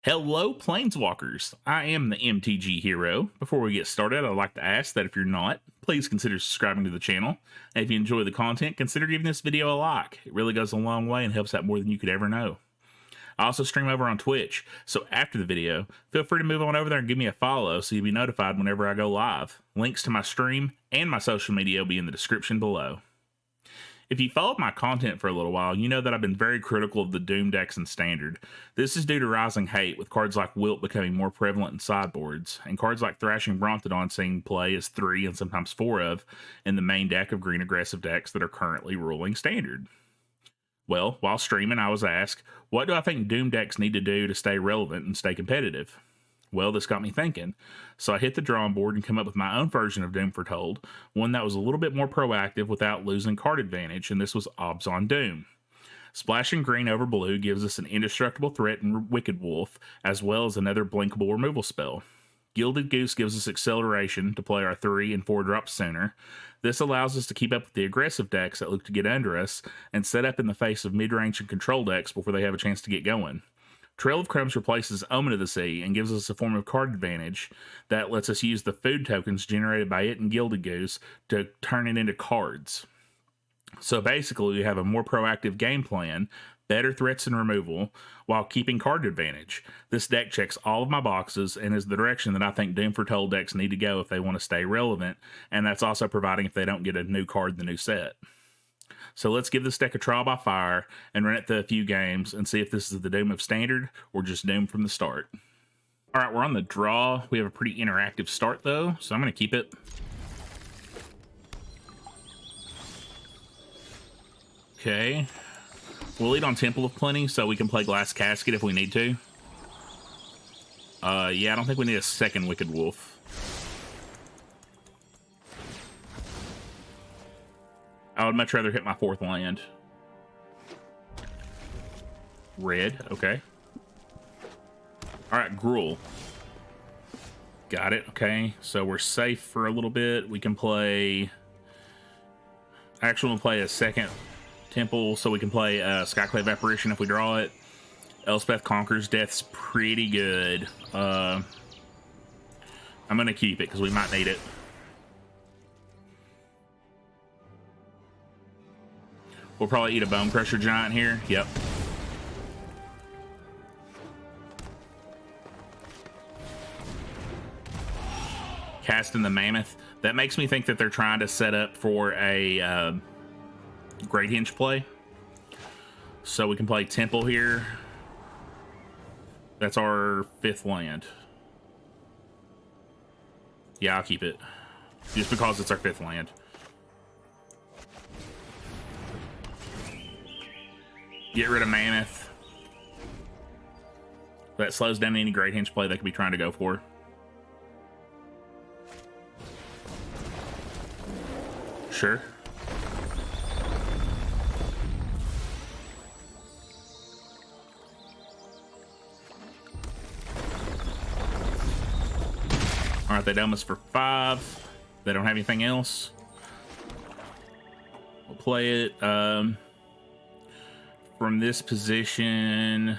Hello, Planeswalkers. I am the MTG Hero. Before we get started, I'd like to ask that if you're not, please consider subscribing to the channel. And if you enjoy the content, consider giving this video a like. It really goes a long way and helps out more than you could ever know. I also stream over on Twitch, so after the video, feel free to move on over there and give me a follow so you'll be notified whenever I go live. Links to my stream and my social media will be in the description below. If you followed my content for a little while, you know that I've been very critical of the Doom decks in Standard. This is due to rising hate, with cards like Wilt becoming more prevalent in sideboards, and cards like Thrashing Brontodon seeing play as 3 and sometimes 4 of in the main deck of green aggressive decks that are currently ruling Standard. Well, while streaming, I was asked, what do I think Doom decks need to do to stay relevant and stay competitive? Well, this got me thinking, so I hit the drawing board and come up with my own version of Doom Foretold, one that was a little bit more proactive without losing card advantage, and this was Abzan Doom. Splashing green over blue gives us an indestructible threat in Wicked Wolf, as well as another blinkable removal spell. Gilded Goose gives us acceleration to play our 3 and 4 drops sooner. This allows us to keep up with the aggressive decks that look to get under us, and set up in the face of mid-range and control decks before they have a chance to get going. Trail of Crumbs replaces Omen of the Sea and gives us a form of card advantage that lets us use the food tokens generated by it and Gilded Goose to turn it into cards. So basically, we have a more proactive game plan, better threats and removal, while keeping card advantage. This deck checks all of my boxes and is the direction that I think Doom Foretold decks need to go if they want to stay relevant, and that's also providing if they don't get a new card in the new set. So let's give this deck a trial by fire and run it through a few games and see if this is the Doom of Standard or just Doom from the start. All right, we're on the draw. We have a pretty interactive start though, so I'm going to keep it. Okay. We'll lead on Temple of Plenty so we can play Glass Casket if we need to. Yeah, I don't think we need a second Wicked Wolf. I would much rather hit my 4th land. Red, okay. Alright, Gruul. Got it, okay. So we're safe for a little bit. We can play... Actually, we'll play a second Temple, so we can play Skyclave Apparition if we draw it. Elspeth Conquers Death's pretty good. I'm going to keep it, because we might need it. We'll probably eat a Bone Crusher Giant here. Yep. Casting the Mammoth. That makes me think that they're trying to set up for a Great Henge play. So we can play Temple here. That's our 5th land. Yeah, I'll keep it. Just because it's our 5th land. Get rid of Mammoth. That slows down any Great Henge play they could be trying to go for. Sure. Alright, they dome us for 5. They don't have anything else. We'll play it. From this position,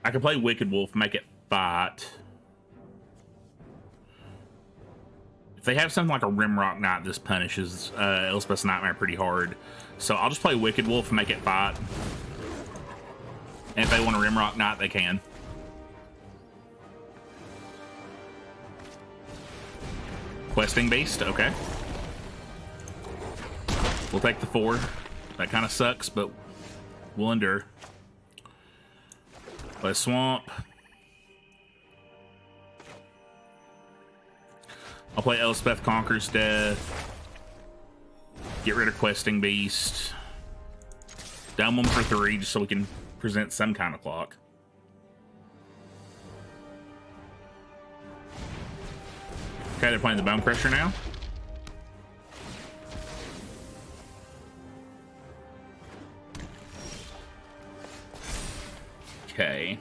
I can play Wicked Wolf, make it fight. If they have something like a Rimrock Knight, this punishes Elspeth's Nightmare pretty hard. So I'll just play Wicked Wolf and make it fight. And if they want a Rimrock Knight, they can. Questing Beast, okay. We'll take the 4. That kind of sucks, but we'll endure. Play Swamp. I'll play Elspeth Conquers Death. Get rid of Questing Beast. Dome them for 3 just so we can present some kind of clock. Okay, they're playing the Bone Crusher now. Okay.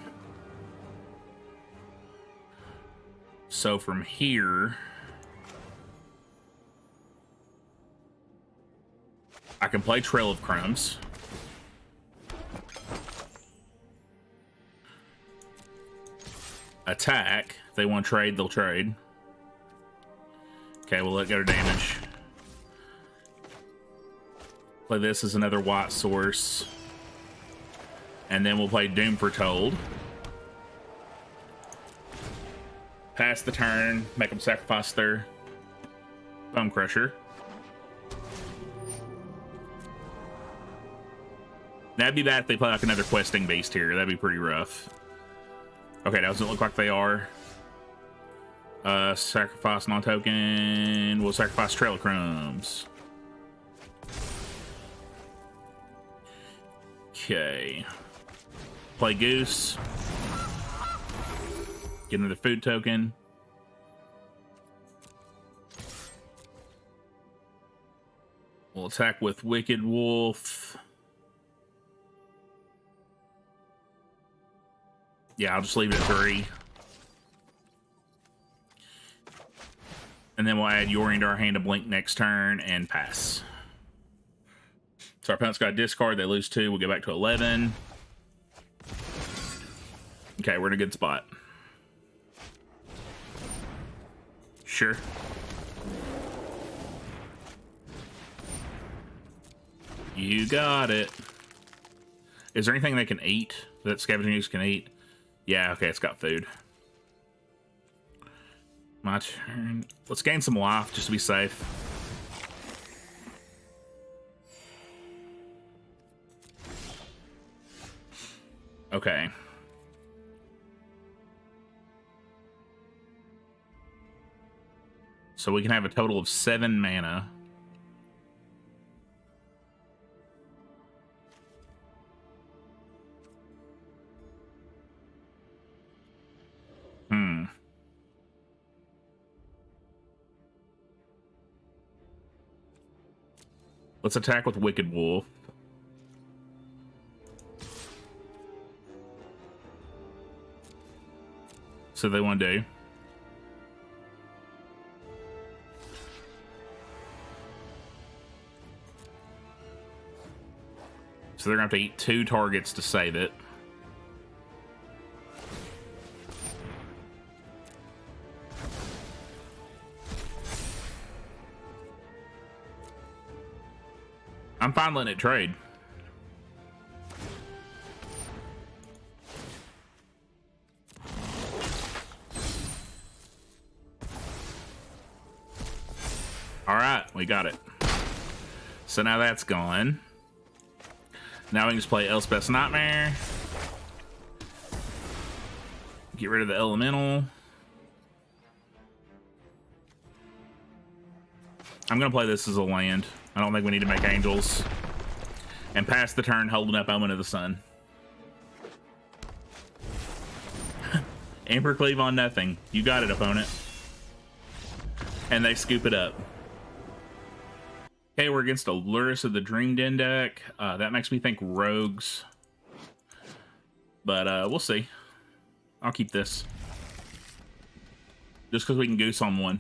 So from here, I can play Trail of Crumbs. attack. If they want to trade, they'll trade. Okay, we'll let go to damage. Play this as another white source. And then we'll play Doom Foretold. Pass the turn, make them sacrifice their Bone Crusher. That'd be bad if they play like another questing beast here. That'd be pretty rough. Okay, that doesn't look like they are. Sacrifice non-token. We'll sacrifice Trail of Crumbs. Okay. Play Goose. Get another food token. We'll attack with Wicked Wolf. Yeah, I'll just leave it at 3. And then we'll add Yorion to our hand to blink next turn and pass. So our opponent's got a discard. They lose 2. We'll get back to 11. Okay, we're in a good spot. Sure. You got it. Is there anything they can eat that Scavenging Ooze can eat? Yeah, okay, it's got food. My turn. Let's gain some life just to be safe. Okay. So we can have a total of 7 mana. Let's attack with Wicked Wolf. So they want to do. So they're going to have to eat 2 targets to save it. I'm fine letting it trade. All right, we got it. So now that's gone. Now we can just play Elspeth's Nightmare. Get rid of the elemental. I'm gonna play this as a land. I don't think we need to make angels. And pass the turn holding up Omen of the Sun. Emperor Cleave on nothing. You got it, opponent. And they scoop it up. Okay, we're against a Luris of the Dream Den deck. That makes me think rogues. But we'll see. I'll keep this. Just because we can goose on 1.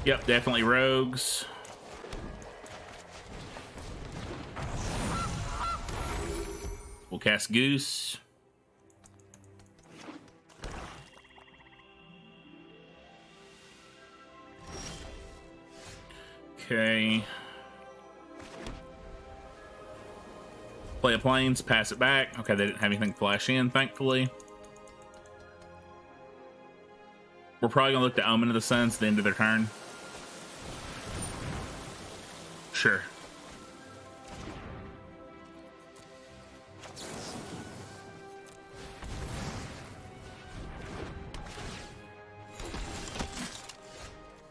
Yep, definitely rogues. We'll cast Goose. Okay. Play a Plains, pass it back. Okay, they didn't have anything flash in, thankfully. We're probably gonna look to Omen of the Sun at the end of their turn. Sure.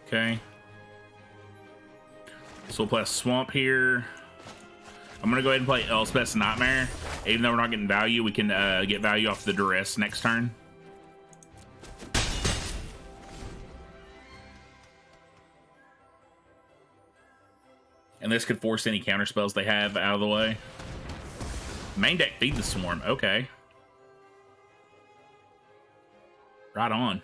Okay. So we'll play a Swamp here. I'm gonna go ahead and play Elspeth's Nightmare. Even though we're not getting value, we can get value off the Duress next turn. And this could force any counter spells they have out of the way. Main deck Feed the Swarm. Okay. Right on.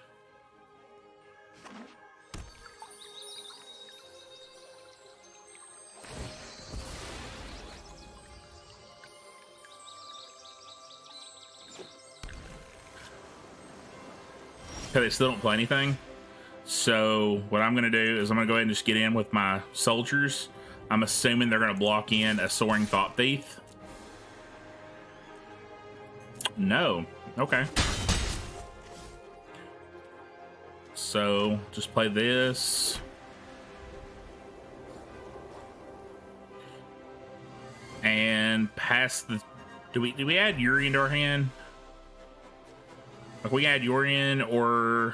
Okay, they still don't play anything. So what I'm going to do is I'm going to go ahead and just get in with my soldiers. I'm assuming they're going to block in a Soaring Thought Thief. No. Okay. So just play this. And pass the... Do we add Yuri into our hand? Like, we add Yuri in, or...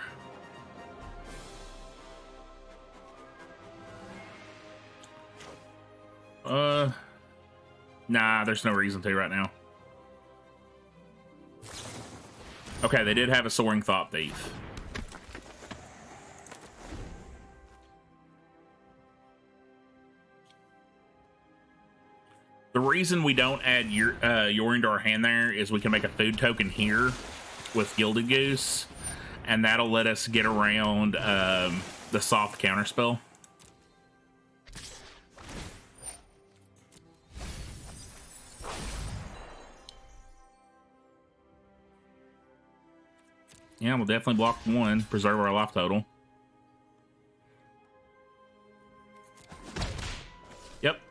Nah, there's no reason to right now. Okay, they did have a Soaring Thought Thief. The reason we don't add Yuri into our hand there is we can make a food token here with Gilded Goose, and that'll let us get around the soft counterspell. Yeah, we'll definitely block one, preserve our life total. Yep.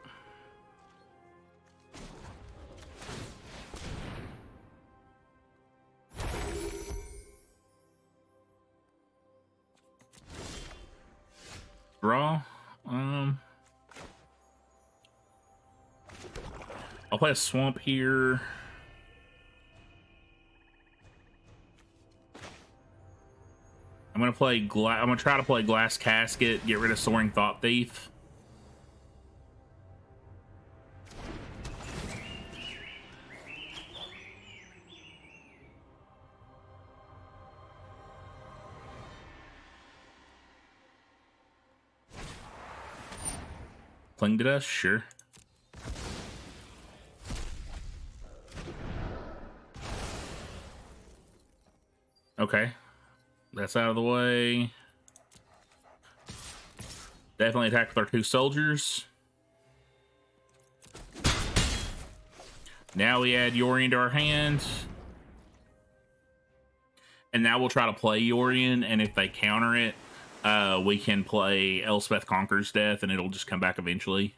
Draw. I'll play a swamp here. I'm gonna try to play Glass Casket, get rid of Soaring Thought Thief. Cling to Dust, sure. Okay. That's out of the way. Definitely attack with our two soldiers. Now we add Yori into our hand. And now we'll try to play Yorian, and if they counter it, we can play Elspeth Conquers Death, and it'll just come back eventually.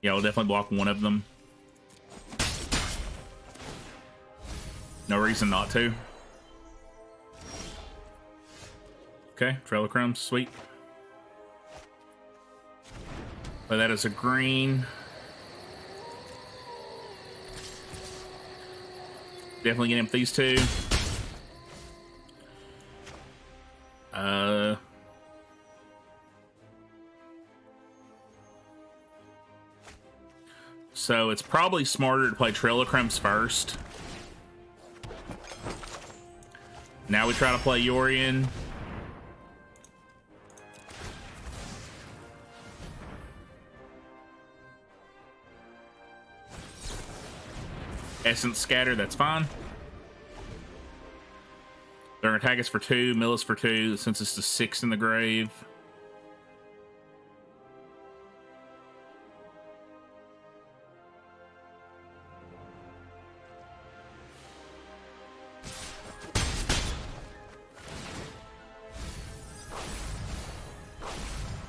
Yeah, we'll definitely block one of them. No reason not to. Okay, Trail of Crumbs, sweet. Play that as a green. Definitely get him with these two. So it's probably smarter to play Trail of Crumbs first. Now we try to play Yorian. Essence Scatter, that's fine. They're gonna attack us for 2, mill us for 2, since it's the 6 in the grave.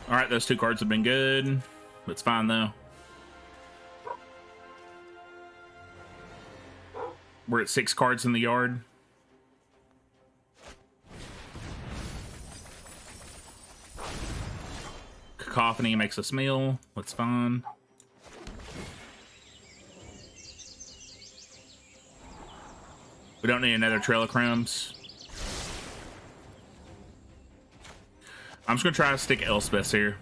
Alright, those 2 cards have been good. It's fine though. We're at 6 cards in the yard. Cacophony makes us meal. That's fine. We don't need another Trail of Crumbs. I'm just gonna try to stick Elspeth here.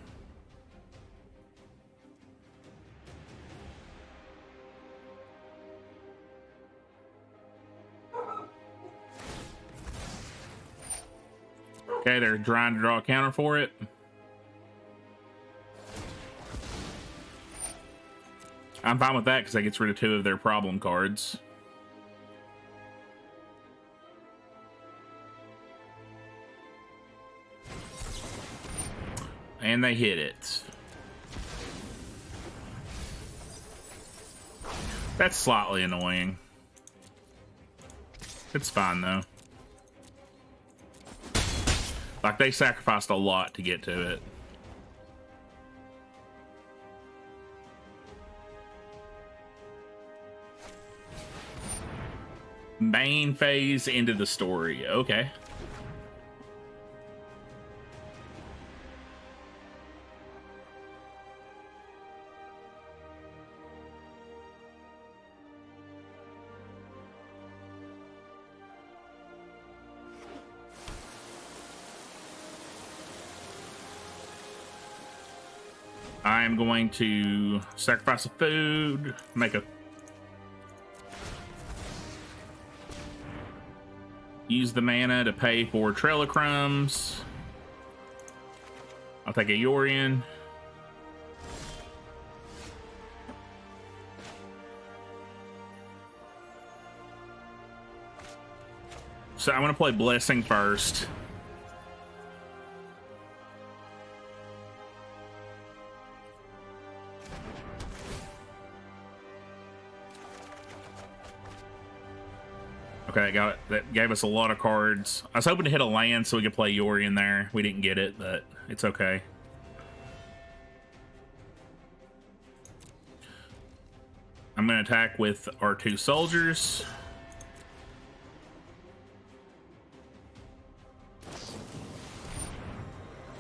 Okay, they're trying to draw a counter for it. I'm fine with that because that gets rid of 2 of their problem cards. And they hit it. That's slightly annoying. It's fine, though. Like, they sacrificed a lot to get to it. Main phase into the story. Okay. I'm going to sacrifice a food, make a... Use the mana to pay for Trail of Crumbs. I'll take a Yorion. So I want to play Blessing first. Okay, that gave us a lot of cards. I was hoping to hit a land so we could play Yorion there. We didn't get it, but it's okay. I'm going to attack with our 2 soldiers.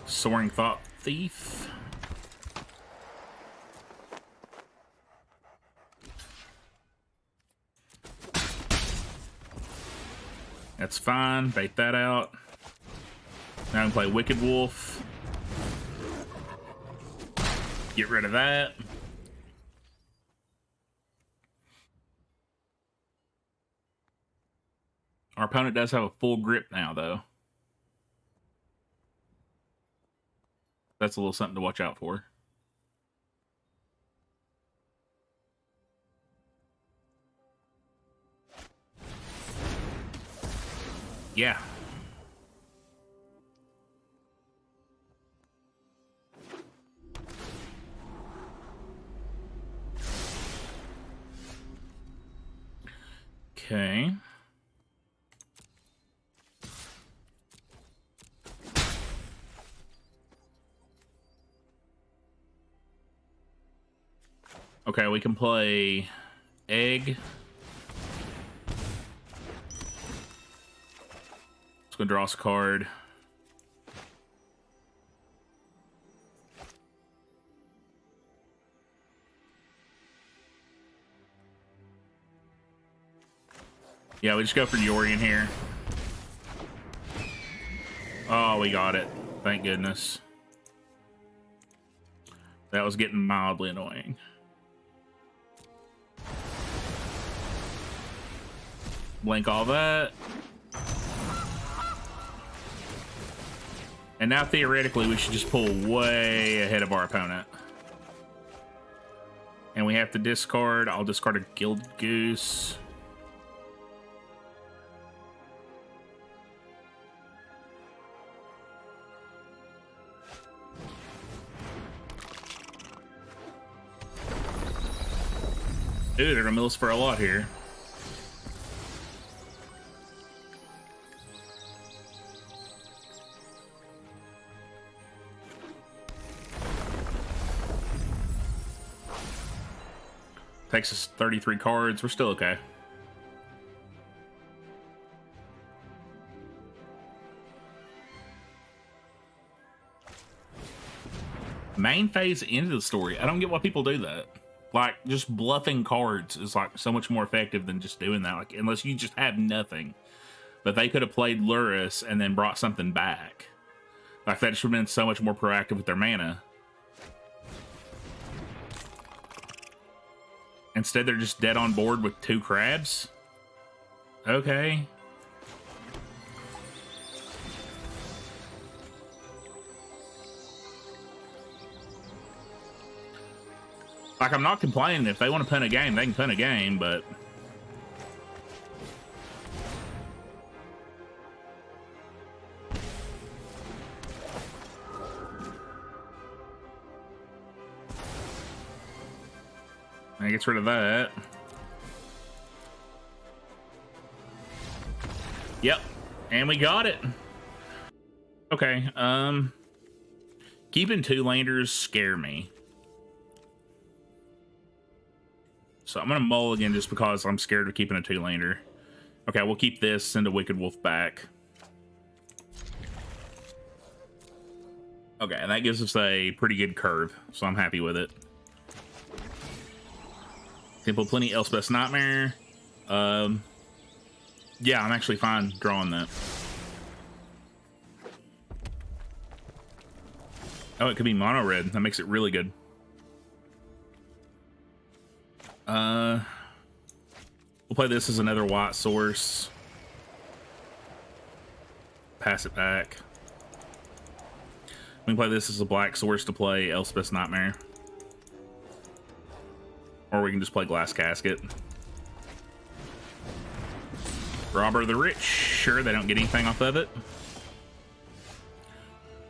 Soaring Thought Thief. That's fine. Bait that out. Now I can play Wicked Wolf. Get rid of that. Our opponent does have a full grip now, though. That's a little something to watch out for. Yeah. Okay. Okay, we can play Egg. Gonna draw us a card. Yeah, we just go for Yorion here. Oh, we got it. Thank goodness. That was getting mildly annoying. Blink all that. And now, theoretically, we should just pull way ahead of our opponent. And we have to discard. I'll discard a Gilded Goose. Dude, they're gonna mill us for a lot here. Takes us 33 cards. We're still okay. Main phase into the story. I don't get why people do that. Like, just bluffing cards is like so much more effective than just doing that. Like, unless you just have nothing. But they could have played Luris and then brought something back. Like, that should have been so much more proactive with their mana. Instead, they're just dead on board with 2 crabs. Okay. Like, I'm not complaining. If they want to punt a game, they can punt a game, but... That gets rid of that. Yep. And we got it. Okay. Keeping 2-landers scare me. So I'm going to mulligan just because I'm scared of keeping a 2-lander. Okay, we'll keep this, send a Wicked Wolf back. Okay, and that gives us a pretty good curve, so I'm happy with it. Simple Plenty, Elspeth's Nightmare. Yeah, I'm actually fine drawing that. Oh, it could be mono red. That makes it really good. We'll play this as another white source. Pass it back. We can play this as a black source to play Elspeth's Nightmare. Or we can just play Glass Casket. Robber the Rich. Sure, they don't get anything off of it.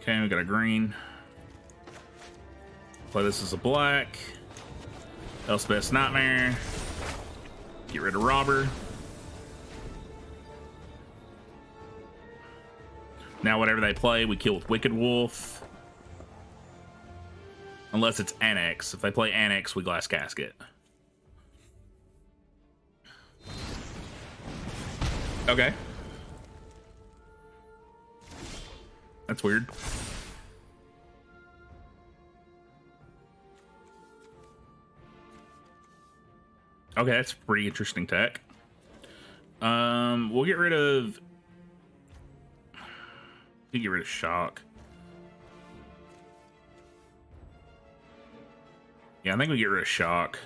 Okay, we got a green. Play this as a black. Elspeth's Nightmare. Get rid of Robber. Now whatever they play, we kill with Wicked Wolf. Unless it's Annex. If they play Annex, we Glass Casket. Okay. That's weird. Okay, that's pretty interesting tech. We'll get rid of... We get rid of Shock. Yeah, I think we get rid of Shock.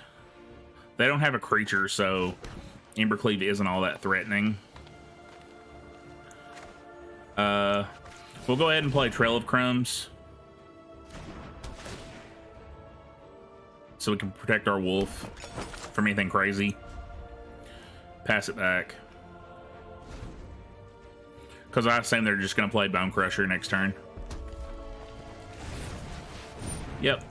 They don't have a creature, so Embercleave isn't all that threatening. We'll go ahead and play Trail of Crumbs. So we can protect our wolf from anything crazy. Pass it back. Because I assume they're just going to play Bone Crusher next turn. Yep.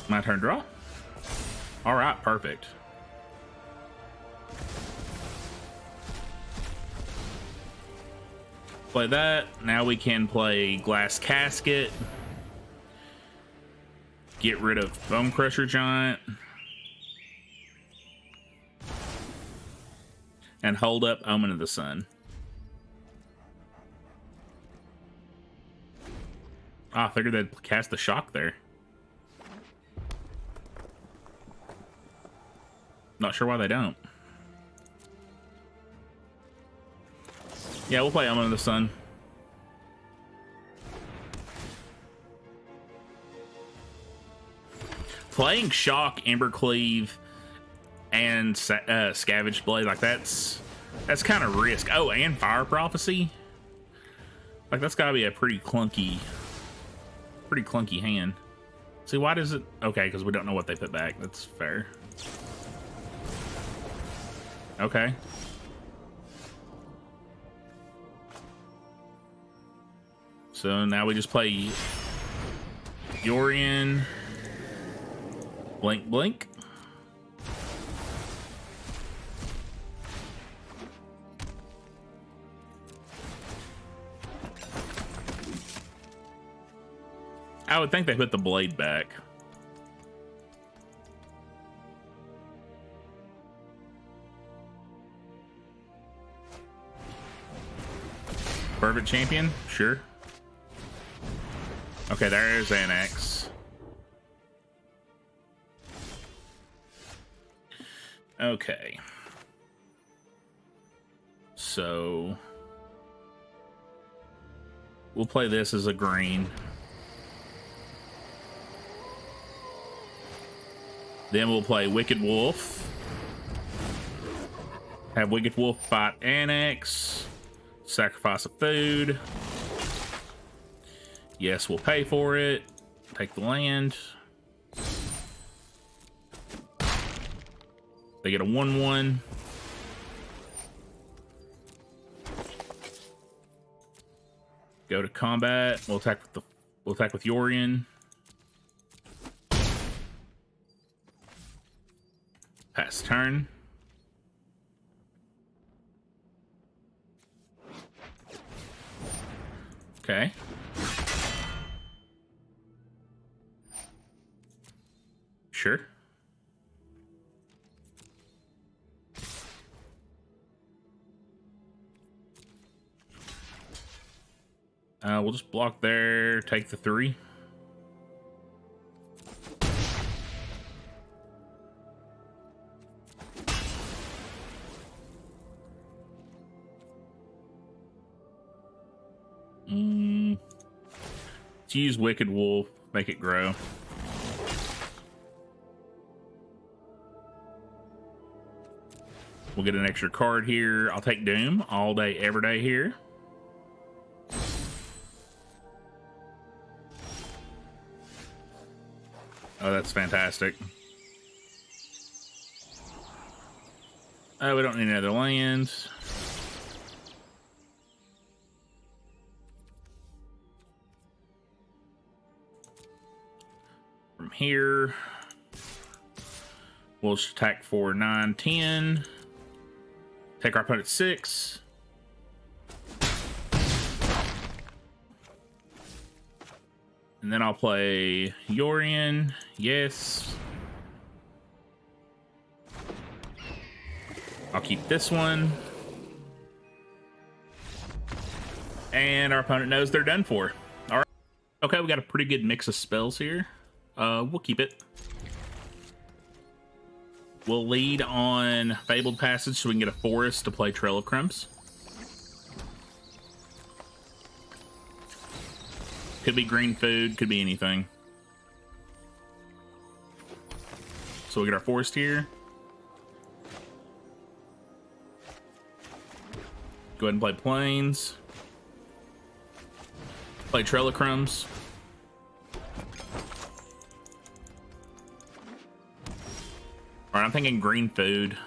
My turn draw. All right, perfect. Play that. Now we can play Glass Casket. Get rid of Bone Crusher Giant. And hold up Omen of the Sun. I figured they'd cast the Shock there. Not sure why they don't. Yeah, we'll play Omen of the Sun. Playing Shock, Embercleave, and Scavenge Blade, like that's kind of risk. Oh, and Fire Prophecy. Like that's gotta be a pretty clunky hand. See, why does it? Okay, because we don't know what they put back. That's fair. Okay. So now we just play Yorion, Blink Blink. I would think they put the blade back. Fervent Champion? Sure. Okay, there's Annex. Okay. So we'll play this as a green. Then we'll play Wicked Wolf. Have Wicked Wolf fight Annex. Sacrifice a food. Yes, we'll pay for it. Take the land. They get a 1/1. Go to combat. We'll attack with Yorion. turn. Okay. Sure. We'll just block there, take the 3. Let's use Wicked Wolf, make it grow. We'll get an extra card here. I'll take Doom all day, every day here. Oh, that's fantastic. Oh, we don't need another land. From here, we'll just attack for 9, 10. Take our opponent 6. And then I'll play Yorion. Yes. I'll keep this one. And our opponent knows they're done for. All right. Okay, we got a pretty good mix of spells here. We'll keep it. We'll lead on Fabled Passage so we can get a forest to play Trail of Crumbs. Could be green food, could be anything. So we'll get our forest here. Go ahead and play Plains. Play Trail of Crumbs. Alright, I'm thinking green food.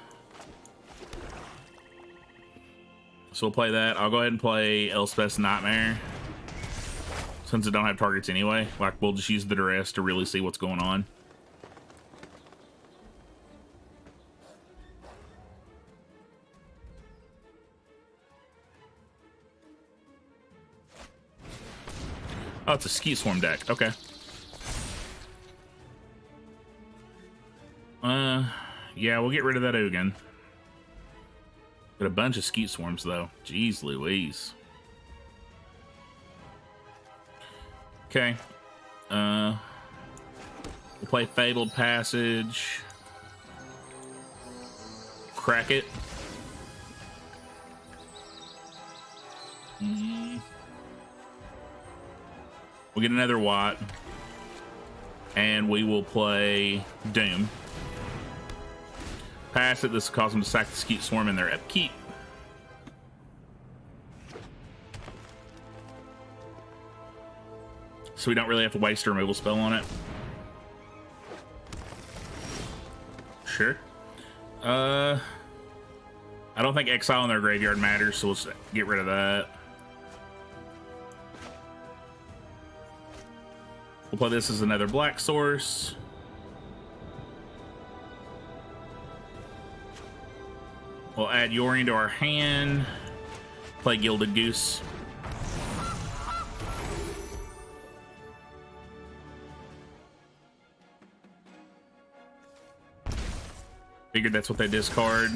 So we'll play that. I'll go ahead and play Elspeth's Nightmare. Since I don't have targets anyway, like we'll just use the duress to really see what's going on. Oh, it's a Skeet Swarm deck. Okay. Yeah, we'll get rid of that Ugin. Got a bunch of Skeet Swarms though. Jeez Louise. Okay. We'll play Fabled Passage. Crack it. We'll get another Watt. And we will play Doom. Pass it. This will cause them to sack the Skeet Swarm in their upkeep. So we don't really have to waste a removal spell on it. Sure. I don't think exile in their graveyard matters, so let's get rid of that. We'll play this as another black source. We'll add Yorion to our hand. Play Gilded Goose. Figured that's what they discard.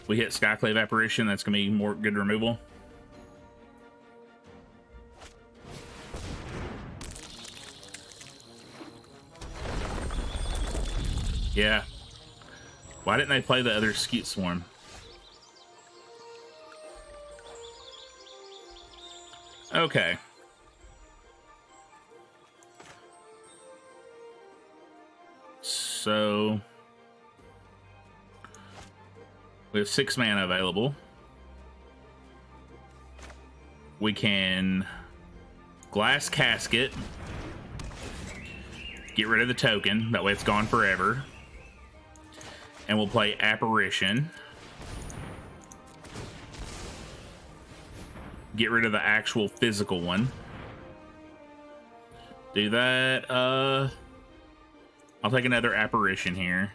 We hit Skyclave Apparition. That's going to be more good removal. Yeah. Why didn't they play the other Skeet Swarm? Okay. So we have 6 mana available. We can Glass Casket. Get rid of the token. That way it's gone forever. And we'll play Apparition. Get rid of the actual physical one. Do that. I'll take another Apparition here.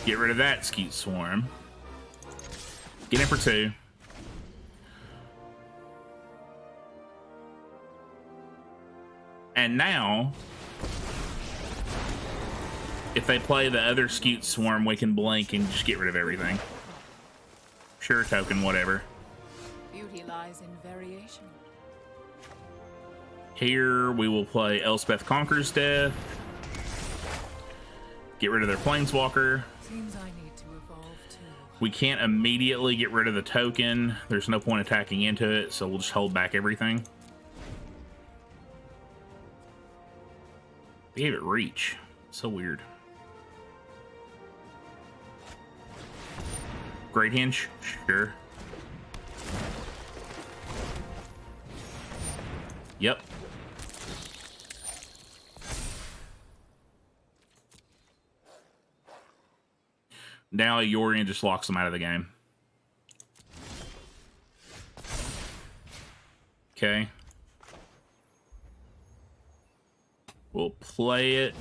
Get rid of that Skeet Swarm. Get in for 2. And now, if they play the other Skeet Swarm, we can blink and just get rid of everything. Sure, token, whatever. Beauty lies in variation. Here, we will play Elspeth Conquers Death. Get rid of their Planeswalker. Seems I need to evolve too. We can't immediately get rid of the token. There's no point attacking into it, so we'll just hold back everything. They gave it reach. So weird. Great Hinge? Sure. Yep. Now Yorion just locks them out of the game. Okay. We'll play it.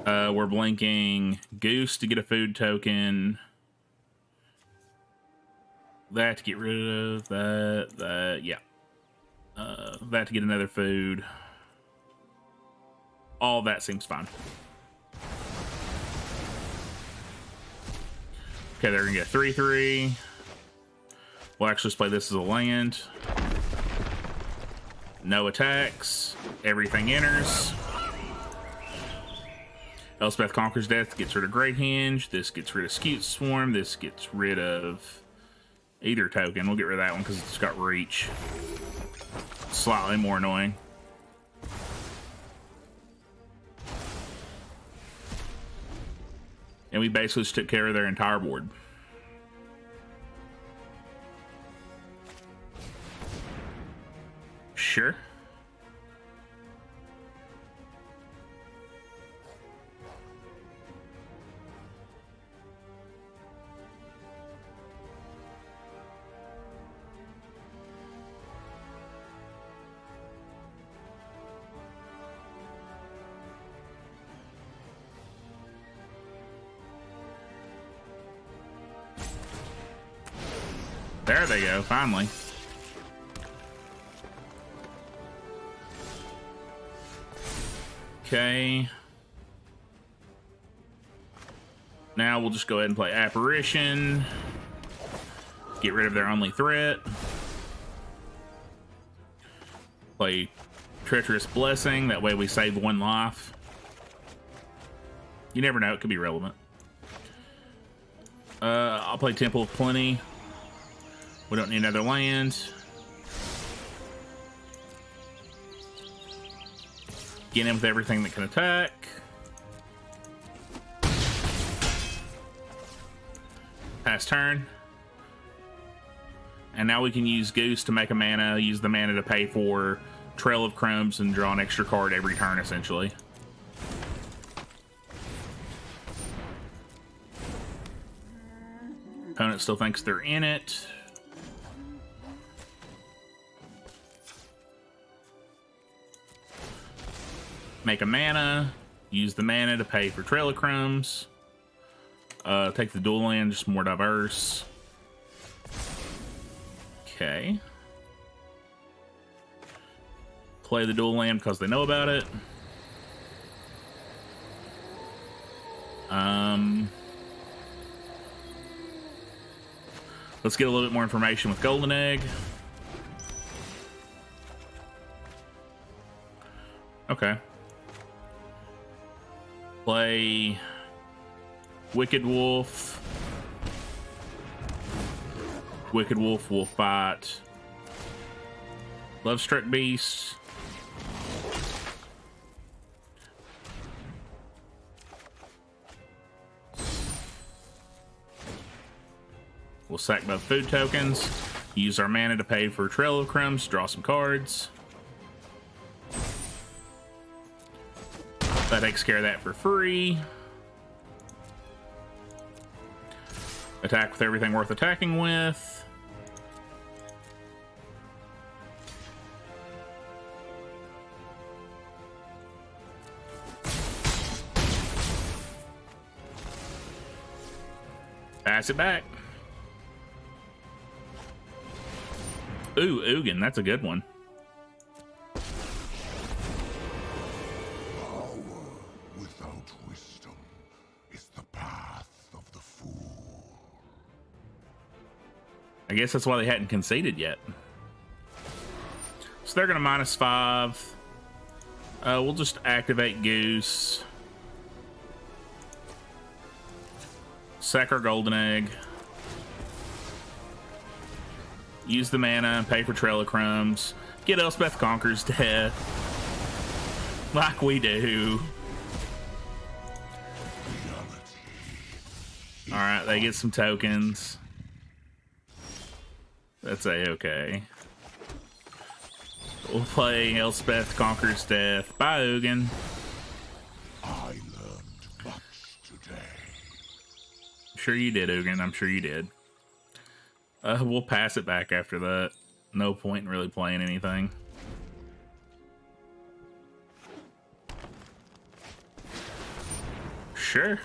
We're blinking Goose to get a food token. That to get rid of that, yeah. That to get another food. All that seems fine. Okay, they're gonna get 3/3. We'll actually just play this as a land. No attacks. Everything enters. Elspeth Conquers Death gets rid of Great Hinge. This gets rid of Skeet Swarm. This gets rid of either token. We'll get rid of that one because it's got reach. Slightly more annoying. And we basically just took care of their entire board. Sure. There they go, finally. Okay. Now we'll just go ahead and play Apparition. Get rid of their only threat. Play Treacherous Blessing, that way we save 1 life. You never know, it could be relevant. I'll play Temple of Plenty. We don't need another land. Get in with everything that can attack. Pass turn. And now we can use Goose to make a mana, use the mana to pay for Trail of Chromes, and draw an extra card every turn, essentially. Opponent still thinks they're in it. Make a mana, use the mana to pay for Trail of Chromes. Take the dual land, just more diverse. Okay. Play the dual land because they know about it. Let's get a little bit more information with Golden Egg. Okay. Play Wicked Wolf. Wicked Wolf will fight Lovestruck Beast. We'll sack both food tokens. Use our mana to pay for Trail of Crumbs, draw some cards. That takes care of that for free. Attack with everything worth attacking with. Pass it back. Ooh, Ugin, that's a good one. Power without wisdom is the path of the fool. I guess that's why they hadn't conceded yet. So they're going to -5. We'll just activate Goose. Sack our golden egg. Use the mana, pay for Trail of Crumbs. Get Elspeth Conquers death. Like we do. Alright, they get some tokens. That's a-okay. We'll play Elspeth Conquers Death. Bye, Ugin. I learned much today. I'm sure you did, Ugin. I'm sure you did. We'll pass it back after that. No point in really playing anything. Sure.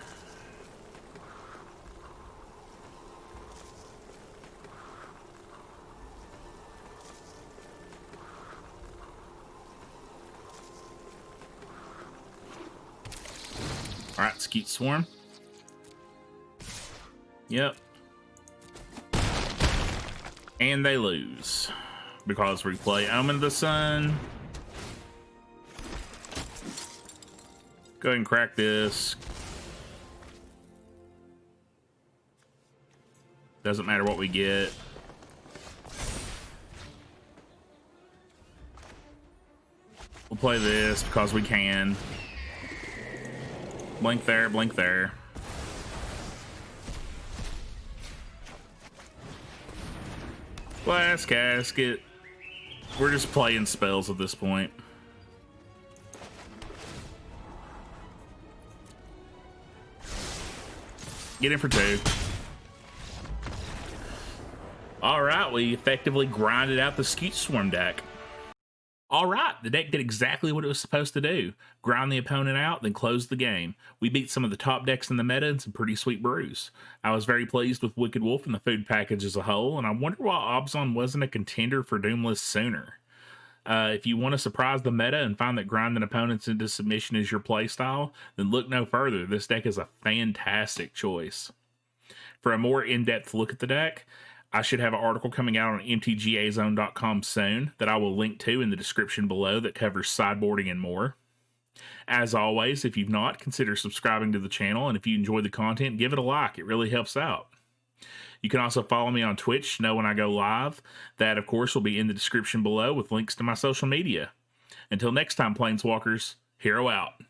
Alright, Skeet Swarm. Yep. And they lose. Because we play Omen of the Sun. Go ahead and crack this. Doesn't matter what we get. We'll play this because we can. Blink there, blink there. Glass Casket. We're just playing spells at this point. Get in for 2. Alright, we effectively grinded out the Skeet Swarm deck. Alright, the deck did exactly what it was supposed to do. Grind the opponent out, then close the game. We beat some of the top decks in the meta and some pretty sweet brews. I was very pleased with Wicked Wolf and the food package as a whole, and I wonder why Abzan wasn't a contender for Doomless sooner. If you want to surprise the meta and find that grinding opponents into submission is your playstyle, then look no further. This deck is a fantastic choice. For a more in-depth look at the deck, I should have an article coming out on mtgazone.com soon that I will link to in the description below that covers sideboarding and more. As always, if you've not, consider subscribing to the channel, and if you enjoy the content, give it a like. It really helps out. You can also follow me on Twitch to know when I go live. That, of course, will be in the description below with links to my social media. Until next time, Planeswalkers, hero out.